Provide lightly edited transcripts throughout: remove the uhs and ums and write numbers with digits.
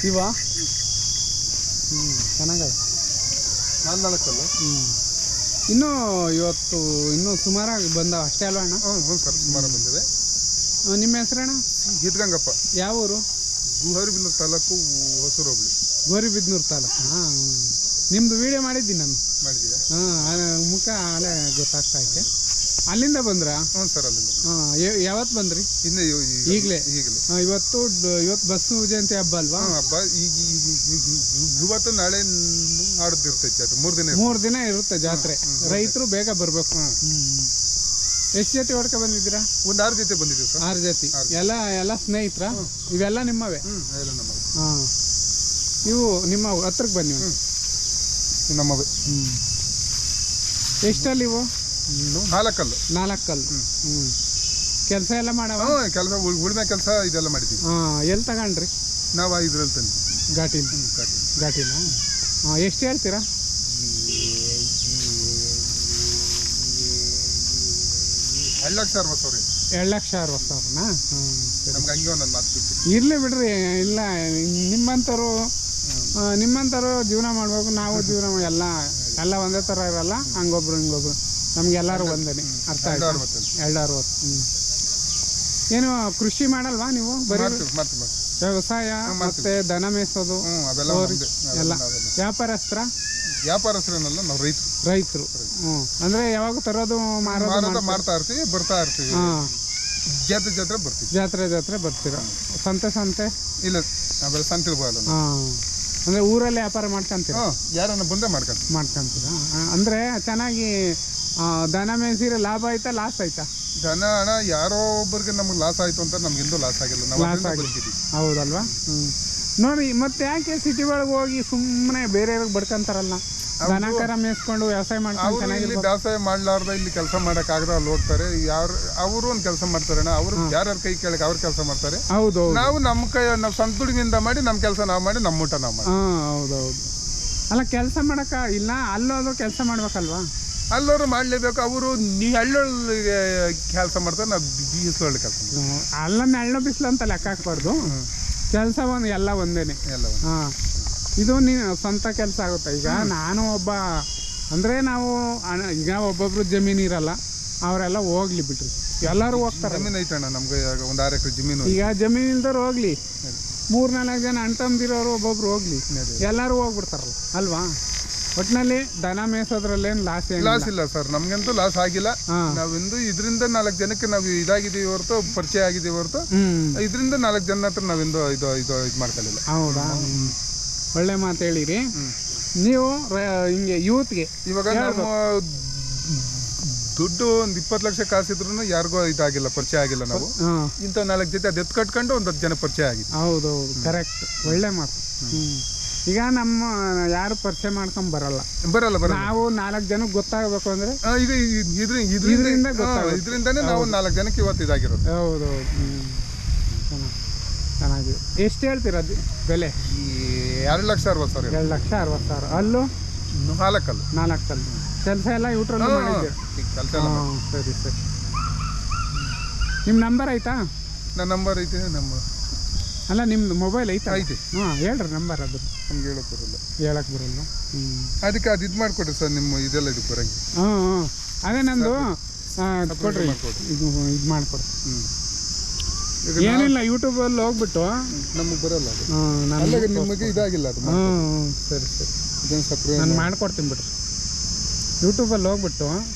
ಇವಾ ಚೆನ್ನಾಗದ. 4 ಕಲ್ಲು. ಇನ್ನೂ ಇವತ್ತು ಇನ್ನೂ ಸುಮಾರಾಗಿ ಬಂದಾವ ಅಷ್ಟೇ ಅಲ್ವ ಅಣ್ಣ? ಹ್ಞೂ ಸರ್, ಸುಮಾರು ಬಂದಿದೆ. ನಿಮ್ಮ ಹೆಸರಣ್ಣ? ಹಿದ್ಗಂಗಪ್ಪ. ಯಾವ ಊರು? ಗೌರಿಬಿದನೂರು ತಾಲೂಕು, ಹೊಸೂರು ಹೋಬಳಿ. ಗೌರಿಬಿದನೂರು ತಾಲೂಕು. ಹಾಂ, ನಿಮ್ಮದು ವೀಡಿಯೋ ಮಾಡಿದ್ದೀನಿ ನಾನು. ಮಾಡಿದ್ದೀರಾ? ಹಾಂ, ಮುಖ ಅಲ್ಲೇ ಗೊತ್ತಾಗ್ತಾ ಐತೆ. ಅಲ್ಲಿಂದ ಬಂದ್ರಾ? ಹ್ಞೂ ಸರ್, ಅಲ್ಲಿಂದ. ಹಾಂ, ಯಾವತ್ತು ಬಂದ್ರಿ? ಇನ್ನೇ ಈಗಲೇ. ಇವತ್ತು ಬಸ್ಸು ಜಯಂತಿ ಹಬ್ಬ ಅಲ್ವಾ? ಹಬ್ಬ ಇವತ್ತು ನಾಳೆ ಆಡೋದಿರ್ತೈತೆ. ಅದು 3 ದಿನ ಇರುತ್ತೆ ಜಾತ್ರೆ. ರೈತರು ಬೇಗ ಬರಬೇಕು. ಎಷ್ಟು ಜೊತೆ ಹೊಡ್ಕೊ ಬಂದಿದ್ದೀರಾ? ಒಂದು 6 ಜೊತೆ ಬಂದಿದ್ದೀವಿ ಸರ್. 6 ಜೊತೆ. ಎಲ್ಲ ಸ್ನೇಹಿತರ? ಇವೆಲ್ಲ ನಿಮ್ಮವೇ? ಎಲ್ಲ ನಮ್ಮವೆ. ಹಾಂ, ಇವು ನಿಮ್ಮ ಹತ್ರಕ್ಕೆ ಬನ್ನಿ. ನಮ್ಮವೆ. ಎಷ್ಟಲ್ಲಿ ಇವು? 4 ಕಲ್ಲು. 4 ಕಲ್ಲು. ಕೆಲಸ ಎಲ್ಲ ಮಾಡವ? ಕೆಲಸ ಉಳ್ಮೆ ಕೆಲಸ ಇದೆಲ್ಲ ಮಾಡಿದ್ದೀವಿ. ಹಾಂ, ಎಲ್ಲಿ ತಗೊಂಡ್ರಿ? ನಾವು ಇದ್ರಲ್ಲಿ ತಂದು ಘಾಟಿನ. ಹಾಂ, ಎಷ್ಟು ಹೇಳ್ತೀರಾ? 2,60,000. 2,60,000. ನಮ್ಗೆ ಹಂಗೆ ಒಂದೊಂದು ಮಾತು ಬಿಟ್ಟು ಇರಲಿ ಬಿಡ್ರಿ. ಇಲ್ಲ, ನಿಮ್ಮಂಥವ್ರು ಜೀವನ ಮಾಡ್ಬೇಕು. ನಾವು ಜೀವನ ಎಲ್ಲ ಒಂದೇ ಥರ ಇರಲ್ಲ. ಹಂಗೊಬ್ರು ಹಿಂಗೊಬ್ರು ನಮ್ಗೆಲ್ಲರೂ ಒಂದೇನೆ. ಅರ್ಥ ಆಯ್ತು? 2,60,000. ಏನು ಕೃಷಿ ಮಾಡಲ್ವಾ ನೀವು? ಬರೀ ವ್ಯವಸಾಯ ಮತ್ತೆ ದನ ಮೇಯಿಸೋದು ಎಲ್ಲ ವ್ಯಾಪಾರಸ್ಥರನ್ನೆಲ್ಲ ನಾವು ರೈತರು. ಅಂದ್ರೆ ಯಾವಾಗ ತರೋದು ಮಾರೋದು ಮಾಡ್ತಾ ಇರ್ತೀವಿ, ಬರ್ತಾ ಇರ್ತೀವಿ. ಜಾತ್ರೆ ಬರ್ತೀರಾ? ಸಂತೆ ಇಲ್ಲ, ನಾವೆಲ್ಲ ಸಂತೆ ಹೋಗಲ್ಲ. ಅಂದ್ರೆ ಊರಲ್ಲಿ ವ್ಯಾಪಾರ ಮಾಡ್ಕೊಂತೀರಾ? ಯಾರನ್ನ ಬಂದೇ ಮಾಡ್ಕೊಂತೀರಾ? ಅಂದ್ರೆ ಚೆನ್ನಾಗಿ ದನ ಮೇಯಿಸಿದ್ರೆ ಲಾಭ ಆಯ್ತಾ ಲಾಸ್ ಆಯ್ತಾ? ದನ ಹಣ ಯಾರೋ ಒಬ್ಬರಿಗೆ ನಮ್ಗೆ ಲಾಸ್ ಆಯ್ತು ಅಂತ ನಮ್ಗೆಂದೂ ಲಾಸ್ ಆಗಿಲ್ಲ. ನಾವು ಹೌದಲ್ವಾ? ನೋಡಿ, ಮತ್ತೆ ಯಾಕೆ ಸಿಟಿ ಒಳಗೆ ಹೋಗಿ ಸುಮ್ಮನೆ ಬೇರೆಯವ್ರಿಗೆ ಬಡ್ಕೊಂತಾರಲ್ಲ? ದನ ಕರ ಮೇಯಿಸ್ಕೊಂಡು ವ್ಯವಸಾಯ ಮಾಡ್ಕೊಂಡು ವ್ಯವಸಾಯ ಮಾಡ್ಲಾರ್ದ ಇಲ್ಲಿ ಕೆಲಸ ಮಾಡೋಕ್ಕಾಗ್ದ ಅಲ್ಲಿ ಹೋಗ್ತಾರೆ. ಅವರು ಒಂದು ಕೆಲಸ ಮಾಡ್ತಾರೆ. ಅವ್ರು ಯಾರ್ಯಾರ ಕೈ ಕೇಳಕ್ಕೆ ಅವ್ರು ಕೆಲಸ ಮಾಡ್ತಾರೆ. ಹೌದು. ನಾವು ನಾವು ಸ್ವಂತ ದುಡಿಮೆಯಿಂದ ಮಾಡಿ ನಮ್ಮ ಕೆಲಸ ನಾವು ಮಾಡಿ ನಮ್ಮ ಊಟ ನಾವು ಮಾಡಿ. ಹೌದೌದು. ಅಲ್ಲ, ಕೆಲಸ ಮಾಡಕ್ಕ ಇಲ್ಲ, ಅಲ್ಲೋದ್ರು ಕೆಲಸ ಮಾಡ್ಬೇಕಲ್ವಾ? ಅಲ್ಲವರು ಮಾಡಲೇಬೇಕು. ಅವರು ಹಳ್ಳೊಳ್ಳಿಗೆ ಕೆಲಸ ಮಾಡ್ತಾರೆ, ನಾವು ಬಿಸಿಲೊಳ್ಳೆ ಕೆಲಸ ಮಾಡ್ತೀವಿ. ಎಳ್ಳು ಬಿಸಿಲು ಅಂತ ಲೆಕ್ಕ ಹಾಕ್ಬಾರ್ದು. ಕೆಲಸ ಎಲ್ಲ ಒಂದೇನೆ. ಹಾಂ, ಇದು ನೀನು ಸ್ವಂತ ಕೆಲಸ ಆಗುತ್ತೆ. ಈಗ ನಾನು ಅಂದರೆ ನಾವು ಈಗ ಒಬ್ಬೊಬ್ರು ಜಮೀನು ಇರಲ್ಲ, ಅವರೆಲ್ಲ ಹೋಗ್ಲಿ ಬಿಟ್ರಿ, ಎಲ್ಲರೂ ಹೋಗ್ತಾರೆ. ಜಮೀನು ಐತಣ್ಣ ನಮ್ಗೆ, ಒಂದು 6 ಎಕರೆ ಜಮೀನು. ಈಗ ಜಮೀನು ಇಲ್ದವ್ರು ಹೋಗ್ಲಿ, 3-4 ಜನ ಅಣ್ಣ ತಮ್ಮದಿರೋರು ಒಬ್ಬೊಬ್ರು ಹೋಗ್ಲಿ, ಎಲ್ಲರೂ ಹೋಗ್ಬಿಡ್ತಾರಲ್ಲ ಅಲ್ವಾ? ಒಟ್ಟಿನಲ್ಲಿ ದನ ಮೇಯಿಸೋದ್ರಲ್ಲೇನು ಲಾಸ್ ಇಲ್ಲ ಸರ್. ನಮ್ಗಂತೂ ಲಾಸ್ ಆಗಿಲ್ಲ. ನಾವಿಂದು ಇದರಿಂದ 4 ಜನಕ್ಕೆ ನಾವು ಇದಾಗಿದ್ದೀವಿ ಹೊರತು, ಪರಿಚಯ ಆಗಿದ್ದೀವಿ ಹೊರತು, ಇದರಿಂದ 4 ಜನ ಹತ್ರ ನಾವಿಂದು ಇದು ಮಾಡ್ಕೊಳ್ಳಿಲ್ಲ. ಹೌದಾ? ಒಳ್ಳೆ ಮಾತು ಹೇಳಿರಿ. ನೀವು ಹಿಂಗೆ ಯೂತ್ಗೆ ಇವಾಗ ನಮ್ಮ ದುಡ್ಡು ಒಂದು 20 ಲಕ್ಷ ಕಾಸಿದ್ರು ಯಾರಿಗೂ ಇದಾಗಿಲ್ಲ, ಪರಿಚಯ ಆಗಿಲ್ಲ. ನಾವು ಇಂಥ 4 ಜೊತೆ ಅದು ಎತ್ತು ಕಟ್ಕೊಂಡು ಒಂದು 10 ಜನ ಪರಿಚಯ ಆಗಿದೆ. ಹೌದೌದು, ಕರೆಕ್ಟ್, ಒಳ್ಳೆ ಮಾತು. ಈಗ ನಮ್ಮ ಯಾರು ಪರಿಚಯ ಮಾಡ್ಕೊಂಡ್ ಬರಲ್ಲ. ನಾವು 4 ಜನಕ್ಕೆ ಗೊತ್ತಾಗಬೇಕು ಅಂದ್ರೆ ಇದರಿಂದಾನೇ ನಾವು 4 ಜನಕ್ಕೆ ಇವತ್ತು ಇದಾಗಿರೋದು. ಹೌದೌದು, ಚೆನ್ನಾಗಿದೆ. ಎಷ್ಟು ಹೇಳ್ತೀರಾ ಬೆಲೆ? 2,60,000. 2,60,000. ಅಲ್ಲೂ 4 ಕಲ್ಲು. 4 ಕಲ್ಲು. ಕೆಲಸ ಎಲ್ಲ ಯೂಟ್ರಲ್ಲಿ ಮಾಡಿದ್ದೀರಾ? ಸರಿ. ನಿಮ್ಮ ನಂಬರ್ ಆಯ್ತಾ? ನನ್ನ ನಂಬರ್ ಐತೆ. ಅಲ್ಲ, ನಿಮ್ದು ಮೊಬೈಲ್ ಐತಾ? ಐತೆ. ಹೇಳ್ರಿ ನಂಬರ್. ಅದು ನಮ್ಗೆ ಹೇಳಕ್ ಬರಲ್ಲ. ಅದಕ್ಕೆ ಅದು ಇದು ಮಾಡಿಕೊಡ್ರಿ ಸರ್, ನಿಮ್ಮ ಇದೆಲ್ಲ ಇದು ಬರಂಗೆ. ಅದೇ ನಂದು ಕೊಡ್ರಿ, ಇದು ಮಾಡಿಕೊಡ್ರಿ. ಏನಿಲ್ಲ, ಯೂಟ್ಯೂಬಲ್ಲಿ ಹೋಗ್ಬಿಟ್ಟು ನಮಗೆ ಬರಲ್ಲ ಅದು. ನಿಮಗೆ ಇದಾಗಿಲ್ಲ ಅದು. ಸರಿ. ನಾನು ಮಾಡ್ಕೊಡ್ತೀನಿ ಬಿಡ್ರಿ. ಯೂಟ್ಯೂಬಲ್ಲಿ ಹೋಗ್ಬಿಟ್ಟು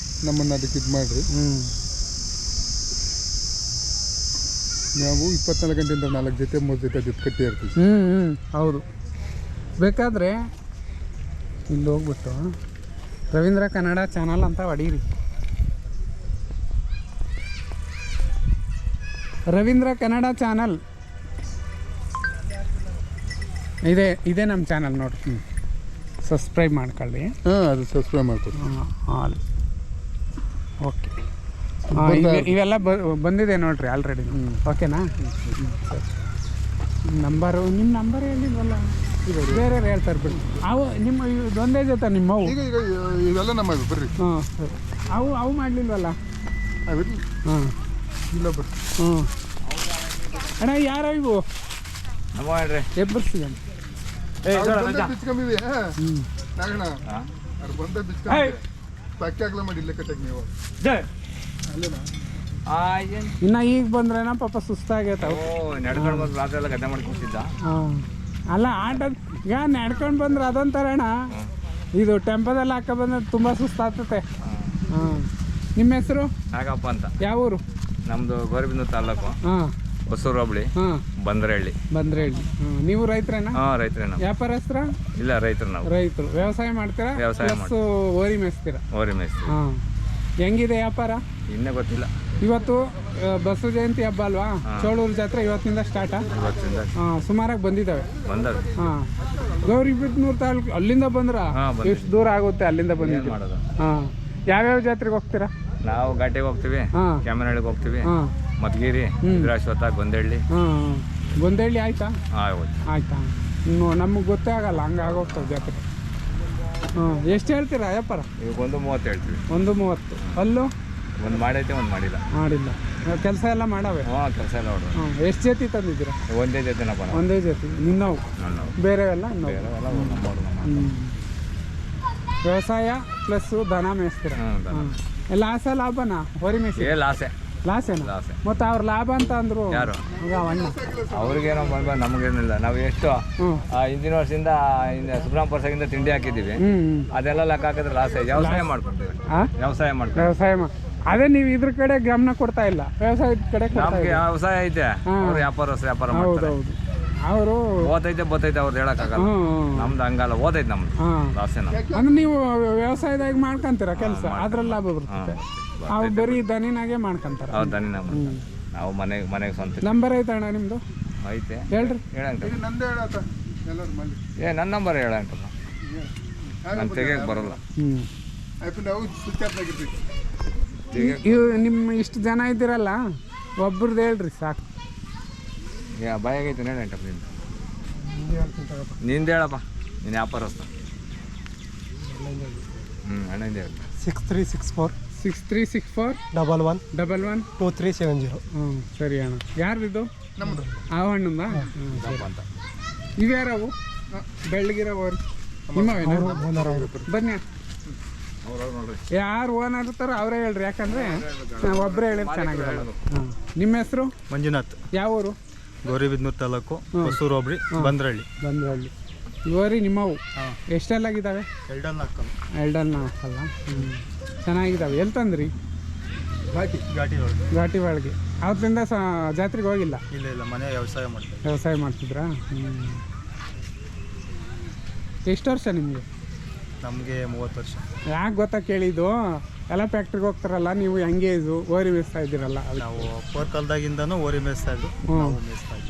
ನಮ್ಮನ್ನು ಅದಕ್ಕೆ ಇದು ಮಾಡಿರಿ. ನಾವು 24 ಗಂಟೆಯಿಂದ 4 ಜೊತೆ 3 ಜೊತೆ ದುಡ್ಡು ಕಟ್ಟಿ ಇರ್ತೀವಿ. ಹೌದು. ಬೇಕಾದರೆ ಇಲ್ಲಿ ಹೋಗ್ಬಿಟ್ಟು ರವೀಂದ್ರ ಕನ್ನಡ ಚಾನಲ್ ಅಂತ ಹೊಡೀರಿ. ರವೀಂದ್ರ ಕನ್ನಡ ಚಾನಲ್ ಇದೇ ನಮ್ಮ ಚಾನಲ್ ನೋಡ್ರಿ. ಸಬ್ಸ್ಕ್ರೈಬ್ ಮಾಡ್ಕೊಳ್ಳಿ. ಅದು ಸಬ್ಸ್ಕ್ರೈಬ್ ಮಾಡ್ಕೊಳ್ಳಿ. ಓಕೆ. ಇವೆಲ್ಲ ಬಂದಿದೆ ನೋಡ್ರಿ ಆಲ್ರೆಡಿ. ಓಕೆನಾ? ನಿಮ್ಮ ನಂಬರ್ ಹೇಳಿಲ್ವಲ್ಲ, ಬೇರೆ ಹೇಳ್ತಾರೆ ಬಿಡಿ. ಅವು ನಿಮ್ಮ ಒಂದೇ ಜೊತೆ ನಿಮ್ಮವು ಇವೆಲ್ಲ ನಮ್ಮ ಬರ್ರಿ. ಸರಿ. ಅವು ಮಾಡಲಿಲ್ವಲ್ಲ? ಇಲ್ಲ ಬರ್ರಿ. ಅಣ್ಣ, ಯಾರೋ ಇವು ನಮ್ಮ ಹೇಳ್ರಿ ಎಬ್ಬರ್ಸಿದ್ದಾನೆ. ಬಿಚ್ಕೊಂಬಿವಿ ನಾಗಣ್ಣ ಅವ್ರು ಬಂದ ಬಿಚ್ಕೊಂಬಿವಿ ಪಕ್ಕೆ ಆಗ್ಲ ಮಾಡಿ ಇಲ್ಲೇ ಕಟ್ಟಕ್ಕೆ ನೀವು ಅಲ್ಲೇನಾ ಇನ್ನ ಈಗ ಬಂದ್ರೇನ ಪಾಪ ಸುಸ್ತಾಗೈತೆ. ನಡ್ಕೊಂಡು ಬಂದು ರಾತ್ರಿ ಎಲ್ಲ ಗದ್ದೆ ಮಾಡ್ಕೊತಿದ್ದ. ಅಲ್ಲ ಆಟದ ಈಗ ನಡ್ಕೊಂಡು ಬಂದ್ರೆ ಅದೊಂಥರಣ, ಇದು ಟೆಂಪೋದಲ್ಲಿ ಹಾಕ ಬಂದ್ರೆ ತುಂಬ ಸುಸ್ತಾಗ್ತತೆ. ಹಾಂ, ನಿಮ್ಮ ಹೆಸರು? ನಾಗಪ್ಪ ಅಂತ. ಯಾವ ಊರು? ನಮ್ಮದು ಗೌರಿಬಿದನೂರು ತಾಲೂಕು, ಹಾಂ, ಹೊಸೂರು ಹೋಬಳಿ, ಹಾಂ, ಬಂದ್ರಹಳ್ಳಿ. ಬಂದ್ರಹಳ್ಳಿ. ಹಾಂ, ನೀವು ರೈತರೇನಾ? ಹಾಂ, ರೈತರೇ ನಾವು. ವ್ಯಾಪಾರಸ್ತ್ರ? ಇಲ್ಲ, ರೈತರು ನಾವು. ರೈತರು. ವ್ಯವಸಾಯ ಮಾಡ್ತೀರಾ? ವ್ಯವಸಾಯ ಪ್ಲಸ್ ಓರಿ ಮೇಯಿಸ್ತೀರಾ? ಓರಿ ಮೇಯಿಸ್ತೀವಿ. ಹಾಂ, ಹೆಂಗಿದೆ ವ್ಯಾಪಾರ? ಇನ್ನೇ ಗೊತ್ತಿಲ್ಲ. ಇವತ್ತು ಬಸವ ಜಯಂತಿ ಹಬ್ಬ ಅಲ್ವಾ? ಚೋಳೂರು ಜಾತ್ರೆ ಇವತ್ತಿನಿಂದ ಸ್ಟಾರ್ಟಾ? ಇವತ್ತಿಂದ ಸುಮಾರಾಗಿ ಬಂದಿದ್ದಾವೆ. ಬಂದವೆ. ಹಾಂ, ಗೌರಿಬಿದನೂರು ತಾಲೂಕು ಅಲ್ಲಿಂದ ಬಂದ್ರ? ಎಷ್ಟು ದೂರ ಆಗುತ್ತೆ ಅಲ್ಲಿಂದ ಬಂದಿದ್ದು? ಮಾಡೋದು. ಹಾಂ, ಯಾವ್ಯಾವ ಜಾತ್ರೆಗೆ ಹೋಗ್ತೀರಾ? ನಾವು ಘಾಟಿಗೆ ಹೋಗ್ತೀವಿ, ಹಾಂ, ಕ್ಯಾಮನಹಳ್ಳಿಗೆ ಹೋಗ್ತೀವಿ, ಹಾಂ, ಮಧುಗಿರಿ, ಇಂದ್ರಾಶ್ವತ, ಗೊಂದಳ್ಳಿ. ಹಾಂ, ಗೊಂದಳ್ಳಿ ಆಯ್ತಾ? ಆಗೋಯ್ತು. ಆಯ್ತಾ? ಇನ್ನು ನಮಗೆ ಗೊತ್ತೇ ಆಗಲ್ಲ, ಹಂಗೆ ಆಗೋಗ್ತವೆ ಜಾತ್ರೆ. ಹಾಂ, ಎಷ್ಟು ಹೇಳ್ತೀರಾ ವ್ಯಾಪಾರ? ಈಗ 1:30 ಹೇಳ್ತೀವಿ. 1:30. ಅಲ್ಲೂ ಒಂದು ಮಾಡೈತೆ, ಒಂದು ಮಾಡಿಲ್ಲ. ಮಾಡಿಲ್ಲ. ಕೆಲಸ ಎಲ್ಲ ಮಾಡವೆ? ಹಾಂ, ಕೆಲಸ ಎಲ್ಲ ನೋಡು. ಹಾಂ, ಎಷ್ಟು ಜೊತೆ ತಂದಿದ್ದೀರಾ? ಒಂದೇ ಜೊತೆನಪ್ಪ ನಾವು. ಒಂದೇ ಜೊತೆ. ನಿನ್ನವು ಬೇರೆವೆಲ್ಲ ಇನ್ನವು? ಬೇರೆವೆಲ್ಲ ನಮ್ಮವ್ರು. ವ್ಯವಸಾಯ ಪ್ಲಸ್ ದನ ಮೇಯಿಸ್ತೀರ? ಹ್ಞೂ. ಲಾಸ ಲಾಭನಾ? ಹೊರಿ ಮೇಯಿಸಿ ಲಾಸೆ. ಲಾಸೇನಾ? ಲಾಸೆ. ಮತ್ತು ಅವ್ರ ಲಾಭ ಅಂತ ಅಂದರು ಯಾರು? ಅಣ್ಣ. ಅವ್ರಿಗೇನೋ ಬಂದ, ನಮಗೇನಿಲ್ಲ. ನಾವು ಎಷ್ಟು ಹಿಂದಿನ ವರ್ಷದಿಂದ ಸುಬ್ರಹ್ಮ ಪರ್ಸಗಿಂದ ತಿಂಡಿ ಹಾಕಿದ್ದೀವಿ, ಅದೆಲ್ಲ ಲೆಕ್ಕ ಹಾಕಿದ್ರೆ ಲಾಸೆ. ವ್ಯವಸಾಯ ಮಾಡ್ಕೊಂತೀವಿ. ವ್ಯವಸಾಯ ಮಾಡ್ತೀವಿ. ವ್ಯವಸಾಯ ಅದೇ ನೀವು ಇದ್ರ ಕಡೆ ಗಮನ ಕೊಡ್ತಾ ಇಲ್ಲ, ವ್ಯವಸಾಯದ ಕಡೆ. ನಮಗೆ ವ್ಯವಸಾಯ ಐತೆ, ಅವ್ರು ವ್ಯಾಪಾರ ಮಾಡ್ತಾರೆ. ಹೌದೌದು. ಅವರು ಓದೈತೆ ಬತ್ತೈತೆ, ಅವ್ರದ್ದು ಹೇಳಕ್ಕಾಗಲ್ಲ. ನಮ್ದು ಹಂಗಲ್ಲ, ಓದೈತೆ ನಮ್ದು. ಲಾಸೇನ ಅಂದ್ರೆ ನೀವು ವ್ಯವಸಾಯದಾಗ ಮಾಡ್ಕೊಂತೀರ ಕೆಲಸ, ಅದ್ರಲ್ಲಿ ಲಾಭ ಬರ್ತದೆ. ಅವ್ರು ಬರೀ ದನಿನಾಗೆ ಮಾಡ್ಕೊಂತಾರ. ಹೌದು, ದನಿನಾಗ ನಾವು ಮನೆಗೆ ಸ್ವಂತ. ನಂಬರ್ ಐತೆ ಅಣ್ಣ ನಿಮ್ದು? ಐತೆ, ಹೇಳ್ರಿ. ಹೇಳಂಟ. ನಂದೇ ಹೇಳತ್ತ ಎಲ್ಲರೂ ಮಾಡಿ. ನನ್ನ ನಂಬರ್ ಹೇಳಂಟಪ್ಪ, ನಾನು ತೆಗಿಯಕ್ಕೆ ಬರಲ್ಲ. ನಾವು ಸ್ವಿಚ್ ಆಫ್ ಆಗಿರ್ತೀವಿ. ಇವು ನಿಮ್ಮ ಇಷ್ಟು ಜನ ಇದ್ದೀರಲ್ಲ, ಒಬ್ರದ್ದು ಹೇಳ್ರಿ ಸಾಕು. ಬಾಯಾಗೈತೆ ಹೇಳಂಟಪ್ಪ. ನಿಂದು ಹೇಳಪ್ಪ, ನೀನು ವ್ಯಾಪಾರಸ್ಥ. ಅಣ್ಣಿಂದ ಹೇಳಿ. 6364 11 2370. ಸರಿ ಅಣ್ಣ. ಯಾರ್ದಿದ್ದು? ನಮ್ಮದು. ಆ ಹಣ್ಣುಂದ ಅಂತ. ಇವ್ಯಾರವು ಬೆಳ್ಳಗಿರೋವ್ರು? ನಿಮ್ಮವೇನ? ಬನ್ನಿ, ಯಾರು ಓನರ್ ಇರ್ತಾರೋ ಅವರೇ ಹೇಳ್ರಿ, ಯಾಕಂದ್ರೆ ಒಬ್ಬರೇ ಹೇಳಿದ್ರೆ ಚೆನ್ನಾಗಿರಲ್ಲ. ನಿಮ್ಮ ಹೆಸರು? ಮಂಜುನಾಥ್. ಯಾವ ಊರು? ಗೌರಿಬಿದನೂರು ತಾಲೂಕು, ಹೊಸೂರು ಹೋಬಳಿ, ಬಂದ್ರಹಳ್ಳಿ. ಇವರಿ ನಿಮ್ಮವು ಎಷ್ಟೆಲ್ಲಾಗಿದ್ದಾವೆ? 2 ಹಾಕಲ್ಲ. 2 ಹಾಕಲ್ಲ. ಚೆನ್ನಾಗಿದ್ದಾವೆ. ಎಲ್ಲಿ ತಂದ್ರಿ? ಘಾಟಿ ಒಳಗೆ. ಅವತ್ತಿಂದ ಜಾತ್ರೆಗೆ ಹೋಗಿಲ್ಲ? ಇಲ್ಲ, ಮನೆ ವ್ಯವಸಾಯ ಮಾಡ್ತಿದ್ರಾ? ಎಷ್ಟು ವರ್ಷ ನಿಮಗೆ? ನಮಗೆ 30 ವರ್ಷ. ಯಾಕೆ ಗೊತ್ತಾ ಕೇಳಿದ್ದು? ಎಲ್ಲ ಫ್ಯಾಕ್ಟ್ರಿಗೆ ಹೋಗ್ತಾರಲ್ಲ, ನೀವು ಹೆಂಗೆ ಇದು ಓರಿ ಮೇಯಿಸ್ತಾ ಇದ್ದೀರಲ್ಲ? ನಾವು ಕಾಲದಾಗಿಂದನೂ ಓರಿ ಮೇಯಿಸ್ತಾ ಇದ್ವಿ.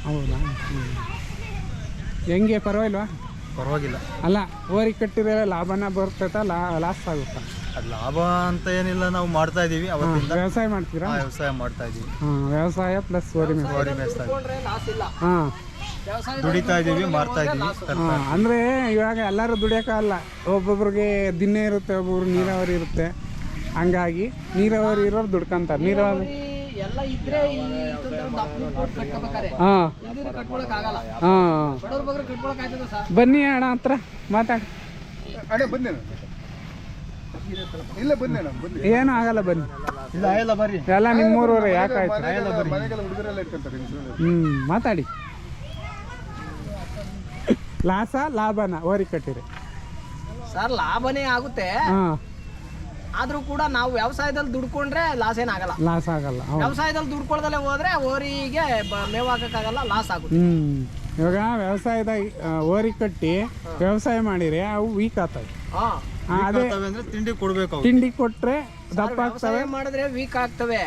ಹೌದಾ? ಹೆಂಗೆ, ಪರವಾಗಿಲ್ವಾ? ಪರವಾಗಿಲ್ಲ. ಅಲ್ಲ, ಓರಿ ಕಟ್ಟಿದ್ರೆ ಲಾಭನ ಬರ್ತೈತಾ ಲಾಸ್ ಆಗುತ್ತಾ? ಅದು ಲಾಭ ಅಂತ ಏನಿಲ್ಲ, ನಾವು ಮಾಡ್ತಾ ಇದೀವಿ. ಅವತ್ತಿಂದ ವ್ಯವಸಾಯ ಮಾಡ್ತೀರಾ? ವ್ಯವಸಾಯ ಮಾಡ್ತಾ ಇದೀವಿ. ವ್ಯವಸಾಯ ಪ್ಲಸ್ ಓರಿ ಮೇಯಿಸ್ತಾ ಇದ್ದೀವಿ. ಹಾಂ, ದುಡಿತಾ ಇದೀವಿ, ಮಾರ್ತಾ ಇದೀವಿ. ಅಂದರೆ ಇವಾಗ ಎಲ್ಲರೂ ದುಡಿಯೋಕ್ಕಲ್ಲ, ಒಬ್ಬೊಬ್ರಿಗೆ ದಿನ ಇರುತ್ತೆ, ಒಬ್ಬೊಬ್ರು ನೀರಾವರಿ ಇರುತ್ತೆ. ಹಂಗಾಗಿ ನೀರಾವರಿ ಇರೋರು ದುಡ್ಕೊಂತಾರೆ. ನೀರಾವರಿ ಬನ್ನಿ ಅಣ್ಣ ಹತ್ರ ಮಾತಾಡಿ. ಏನು ಆಗಲ್ಲ, ಬನ್ನಿ. ಎಲ್ಲ ನಿಮ್ಮೂರವ್ರೆ, ಯಾಕಾಯ್ತು? ಮಾತಾಡಿ. ಲಾಭನ ಓರಿ ಕಟ್ಟಿರಿ ಸರ್? ಲಾಭನೇ ಆಗುತ್ತೆ, ಆದ್ರೂ ಕೂಡ ನಾವು ವ್ಯವಸಾಯದಲ್ಲಿ ದುಡ್ಕೊಂಡ್ರೆ ಲಾಸ್ ಏನಾಗಲ್ಲ. ಲಾಸ್ ಆಗಲ್ಲ. ವ್ಯವಸಾಯದಲ್ಲಿ ದುಡ್ಕೊಳ್ದಲ್ಲೇ ಹೋದ್ರೆ ಓರಿಗೆ ಮೇವು ಹಾಕಕ್ಕಾಗಲ್ಲ, ಲಾಸ್ ಆಗುತ್ತೆ. ಇವಾಗ ವ್ಯವಸಾಯದಾಗ ಓರಿ ಕಟ್ಟಿ ವ್ಯವಸಾಯ ಮಾಡಿರಿ, ಅವು ವೀಕ್ ಆಗ್ತವೆ. ಅದೇ ತಿಂಡಿ ಕೊಡ್ಬೇಕು. ತಿಂಡಿ ಕೊಟ್ರೆ ದಪ್ಪ ವ್ಯವಸಾಯ ಮಾಡಿದ್ರೆ ವೀಕ್ ಆಗ್ತವೆ.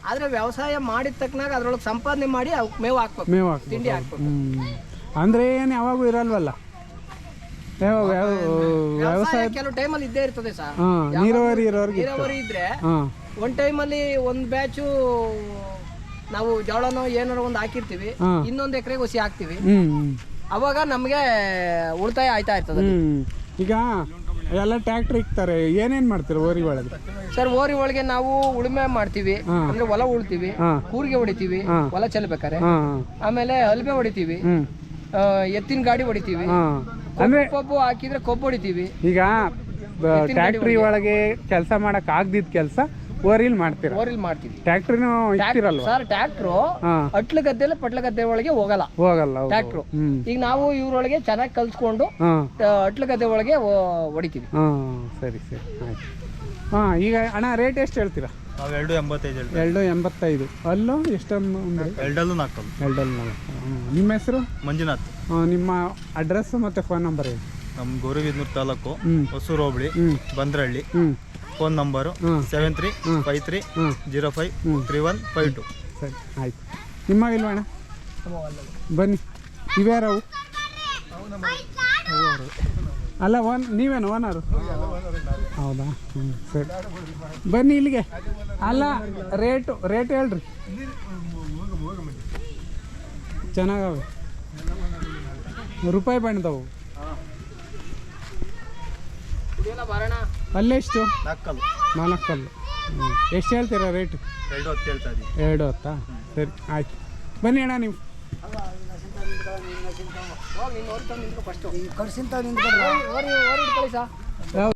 ಆದ್ರೆ ವ್ಯವಸಾಯ ಮಾಡಿದ ತಕ್ಕನಾಗ ಅದ್ರೊಳಗೆ ಸಂಪಾದನೆ ಮಾಡಿ ಅವಕ್ಕೆ ಮೇವು ಹಾಕ್ಬೇಕು, ತಿಂಡಿ ಹಾಕ್ಬೇಕು. ಅಂದ್ರೆ ಏನು ಯಾವಾಗೂ ಇರಲ್ವಲ್ಲ ವ್ಯವಸಾಯ. ಕೆಲವು ಟೈಮಲ್ಲಿ ಇದ್ದೇ ಇರ್ತದೆ ಸರ್. ನೀರಾವರಿ ಇರೋರಿಗೆ ನೀರಾವರಿ ಇದ್ರೆ ಒಂದ್ ಟೈಮಲ್ಲಿ ಒಂದ್ ಬ್ಯಾಚು ನಾವು ಜೋಳನೋ ಏನಾರು ಒಂದು ಹಾಕಿರ್ತೀವಿ, ಇನ್ನೊಂದು ಎಕರೆಗೆ ಹುಸಿ ಹಾಕ್ತಿವಿ. ಅವಾಗ ನಮ್ಗೆ ಉಳಿತಾಯ ಆಯ್ತಾ ಇರ್ತದೆ. ಈಗ ಎಲ್ಲ ಟ್ರ್ಯಾಕ್ಟರ್ ಇಕ್ತಾರೆ, ಏನೇನ್ ಮಾಡ್ತೀರ ಓರಿ ಒಳಗೆ? ಸರ್, ಓರಿ ಒಳಗೆ ನಾವು ಉಳುಮೆ ಮಾಡ್ತೀವಿ, ಅಂದ್ರೆ ಹೊಲ ಉಳ್ತೀವಿ, ಕೂರಿಗೆ ಹೊಡಿತೀವಿ ಹೊಲ ಚೆಲ್ಬೇಕಾರೆ. ಆಮೇಲೆ ಅಲ್ಬೆ ಹೊಡಿತೀವಿ, ಎತ್ತಿನ ಗಾಡಿ ಹೊಡಿತೀವಿ, ಹಾಂ ಅಂದರೆ ಕೊಬ್ಬು ಹಾಕಿದ್ರೆ ಕೊಬ್ಬು ಹೊಡಿತೀವಿ. ಈಗ ಟ್ಯಾಕ್ಟ್ರಿ ಒಳಗೆ ಕೆಲಸ ಮಾಡಕ್ ಆಗದಿದ್ದ ಕೆಲಸ ಓರಿಲ್ ಮಾಡ್ತೀರಾ? ಓರಿಲ್ ಮಾಡ್ತೀವಿ. ಟ್ಯಾಕ್ಟ್ರಿನೂ ಇಟ್ಟಿರಲ್ವಾ ಸರ್ ಟ್ಯಾಕ್ಟ್ರು ಹಾಂ ಅಟ್ಲ ಗದ್ದೆಲ್ಲ ಪಟ್ಲ ಗದ್ದೆ ಒಳಗೆ ಹೋಗಲ್ಲ ಹೋಗಲ್ಲ ಹೌದು. ಟ್ಯಾಕ್ಟ್ರು. ಹ್ಮ್ ಈಗ ನಾವು ಇವ್ರೊಳಗೆ ಚೆನ್ನಾಗಿ ಕಲ್ಸ್ಕೊಂಡು ಹಾಂ ಅಟ್ಲ ಗದ್ದೆ ಒಳಗೆ ಹೊಡಿತೀವಿ. ಹಾಂ ಸರಿ ಸರಿ ಆಯ್ತು. ಹಾಂ ಈಗ ಅಣ್ಣ ರೇಟ್ ಎಷ್ಟು ಹೇಳ್ತೀರಾ? ನಾವು 2.85 ಹೇಳ್ತೀವಿ. 2.85. ಅಲ್ಲೂ ಎಷ್ಟೊಂದು ಎರಡಲ್ಲೂ ನಾಲ್ಕಲ್ಲು. ಎರಡಲ್ಲಿ ನಿಮ್ಮ ಹೆಸರು? ಮಂಜುನಾಥ್. ನಿಮ್ಮ ಅಡ್ರೆಸ್ಸು ಮತ್ತು ಫೋನ್ ನಂಬರ್ ಹೇಳಿ. ನಮ್ಮ ಗೌರಿಬಿದನೂರು ತಾಲೂಕು, ಹ್ಮ್. ಹೊಸೂರು ಹೋಬಳಿ, ಬಂದ್ರಹಳ್ಳಿ. ಹ್ಞೂ ಫೋನ್ ನಂಬರು 73533152. ಸರಿ ಆಯ್ತು. ನಿಮ್ಮ ಇಲ್ವಣ್ಣ? ಬನ್ನಿ. ಇವ್ಯಾರವು? ಅಲ್ಲ ನೀವೇನು ಓನರು? ಹೌದಾ? ಹ್ಞೂ ಸರಿ ಬನ್ನಿ ಇಲ್ಲಿಗೆ. ಅಲ್ಲ ರೇಟು ಹೇಳ್ರಿ. ಚೆನ್ನಾಗವೆ ರೂಪಾಯಿ ಬಣ್ಣದವು. ಅಲ್ಲೆಷ್ಟು? ನಾಲ್ಕಲ್ಲು. 4 ಕಲ್ಲು. ಎಷ್ಟು ಹೇಳ್ತೀರಾ ರೇಟು? 2.10 ಹೇಳ್ತಾ ಇದ್ದೀವಿ. 2.10. ಸರಿ ಆಯ್ತು ಬನ್ನಿ ಅಣ್ಣ ನೀವು. ಕಳ್ಸಿಂತ